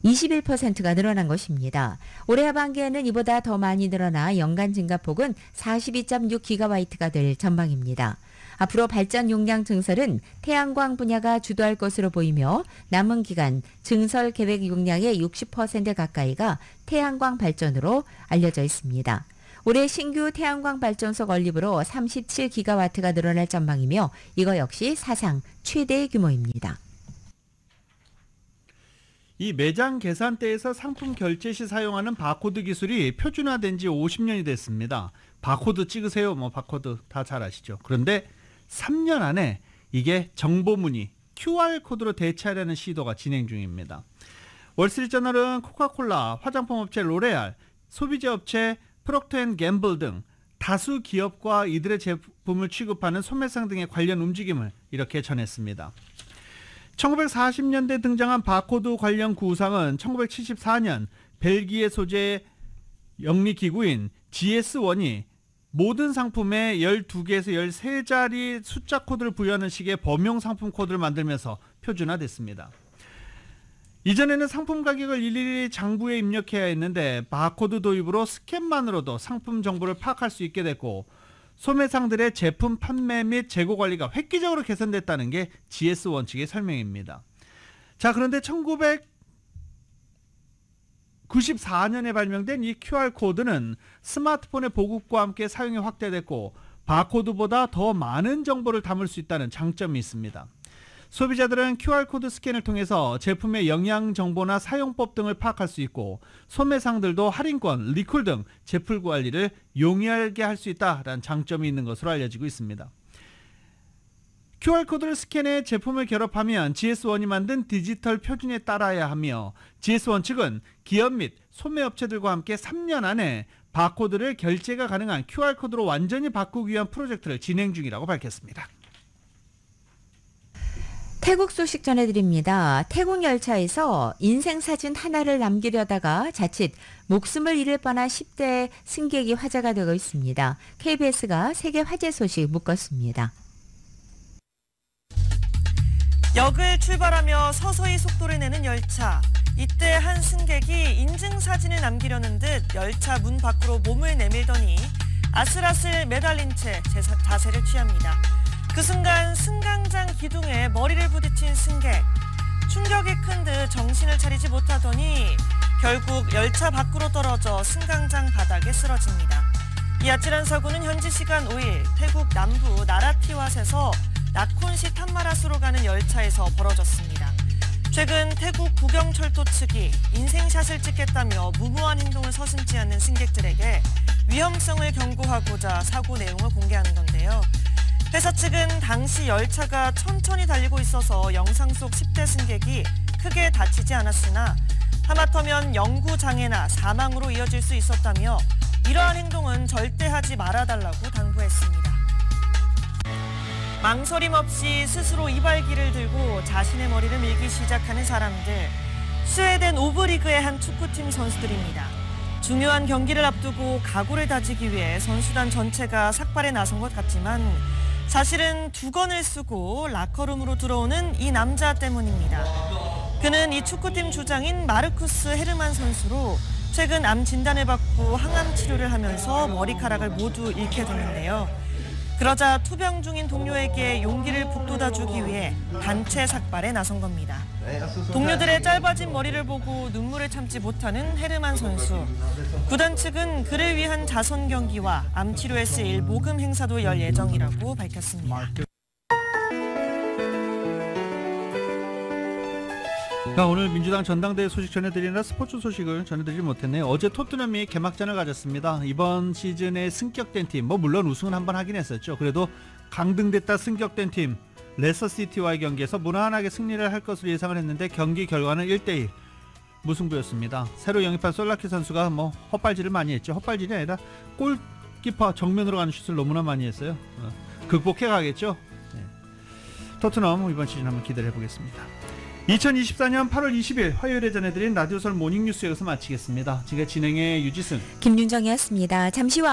21%가 늘어난 것입니다. 올해 하반기에는 이보다 더 많이 늘어나 연간 증가폭은 42.6기가와트가 될 전망입니다. 앞으로 발전 용량 증설은 태양광 분야가 주도할 것으로 보이며 남은 기간 증설 계획 용량의 60% 가까이가 태양광 발전으로 알려져 있습니다. 올해 신규 태양광 발전소 건립으로 37기가와트가 늘어날 전망이며 이거 역시 사상 최대의 규모입니다. 이 매장 계산대에서 상품 결제 시 사용하는 바코드 기술이 표준화된 지 50년이 됐습니다. 바코드 찍으세요. 바코드 다 잘 아시죠. 그런데 3년 안에 이게 정보문의 QR코드로 대체하려는 시도가 진행 중입니다. 월스트리트저널은 코카콜라, 화장품 업체 로레알, 소비자 업체 프록터앤갬블 등 다수 기업과 이들의 제품을 취급하는 소매상 등의 관련 움직임을 이렇게 전했습니다. 1940년대 등장한 바코드 관련 구상은 1974년 벨기에 소재의 영리기구인 GS1이 모든 상품에 12개에서 13자리 숫자 코드를 부여하는 식의 범용 상품 코드를 만들면서 표준화됐습니다. 이전에는 상품 가격을 일일이 장부에 입력해야 했는데 바코드 도입으로 스캔만으로도 상품 정보를 파악할 수 있게 됐고 소매상들의 제품 판매 및 재고 관리가 획기적으로 개선됐다는 게 GS1 측의 설명입니다. 자, 그런데 1994년에 발명된 이 QR코드는 스마트폰의 보급과 함께 사용이 확대됐고 바코드보다 더 많은 정보를 담을 수 있다는 장점이 있습니다. 소비자들은 QR코드 스캔을 통해서 제품의 영양 정보나 사용법 등을 파악할 수 있고 소매상들도 할인권, 리콜 등 제품 관리를 용이하게 할 수 있다는 장점이 있는 것으로 알려지고 있습니다. QR코드를 스캔해 제품을 결합하면 GS1이 만든 디지털 표준에 따라야 하며 GS1 측은 기업 및 소매업체들과 함께 3년 안에 바코드를 결제가 가능한 QR코드로 완전히 바꾸기 위한 프로젝트를 진행 중이라고 밝혔습니다. 태국 소식 전해드립니다. 태국 열차에서 인생사진 하나를 남기려다가 자칫 목숨을 잃을 뻔한 10대 승객이 화제가 되고 있습니다. KBS가 세계 화제 소식 묶었습니다. 역을 출발하며 서서히 속도를 내는 열차. 이때 한 승객이 인증사진을 남기려는 듯 열차 문 밖으로 몸을 내밀더니 아슬아슬 매달린 채 자세를 취합니다. 그 순간 승강장 기둥에 머리를 부딪힌 승객. 충격이 큰 듯 정신을 차리지 못하더니 결국 열차 밖으로 떨어져 승강장 바닥에 쓰러집니다. 이 아찔한 사고는 현지 시간 5일 태국 남부 나라티왓에서 나콘시 탄마라스로 가는 열차에서 벌어졌습니다. 최근 태국 국영철도 측이 인생샷을 찍겠다며 무모한 행동을 서슴지 않는 승객들에게 위험성을 경고하고자 사고 내용을 공개하는 건데요. 회사 측은 당시 열차가 천천히 달리고 있어서 영상 속 10대 승객이 크게 다치지 않았으나 하마터면 영구장애나 사망으로 이어질 수 있었다며 이러한 행동은 절대 하지 말아달라고 당부했습니다. 망설임 없이 스스로 이발기를 들고 자신의 머리를 밀기 시작하는 사람들. 스웨덴 오브리그의 한 축구팀 선수들입니다. 중요한 경기를 앞두고 각오를 다지기 위해 선수단 전체가 삭발에 나선 것 같지만 사실은 두건을 쓰고 라커룸으로 들어오는 이 남자 때문입니다. 그는 이 축구팀 주장인 마르쿠스 헤르만 선수로 최근 암 진단을 받고 항암 치료를 하면서 머리카락을 모두 잃게 됐는데요. 그러자 투병 중인 동료에게 용기를 북돋아주기 위해 단체 삭발에 나선 겁니다. 동료들의 짧아진 머리를 보고 눈물을 참지 못하는 헤르만 선수. 구단 측은 그를 위한 자선 경기와 암 치료에 쓰일 모금 행사도 열 예정이라고 밝혔습니다. 자, 오늘 민주당 전당대회 소식 전해드리느라 스포츠 소식을 전해드리지 못했네요. 어제 토트넘이 개막전을 가졌습니다. 이번 시즌에 승격된 팀, 물론 우승은 한번 하긴 했었죠. 그래도 강등됐다 승격된 팀 레스터시티와의 경기에서 무난하게 승리를 할 것으로 예상을 했는데 경기 결과는 1대1 무승부였습니다. 새로 영입한 솔라키 선수가 헛발질을 많이 했죠. 헛발질이 아니라 골키퍼 정면으로 가는 슛을 너무나 많이 했어요. 극복해 가겠죠. 네. 토트넘 이번 시즌 한번 기대를 해보겠습니다. 2024년 8월 20일 화요일에 전해드린 라디오설 모닝뉴스 여기서 마치겠습니다. 지금까지 진행의 유지승, 김윤정이었습니다. 잠시 후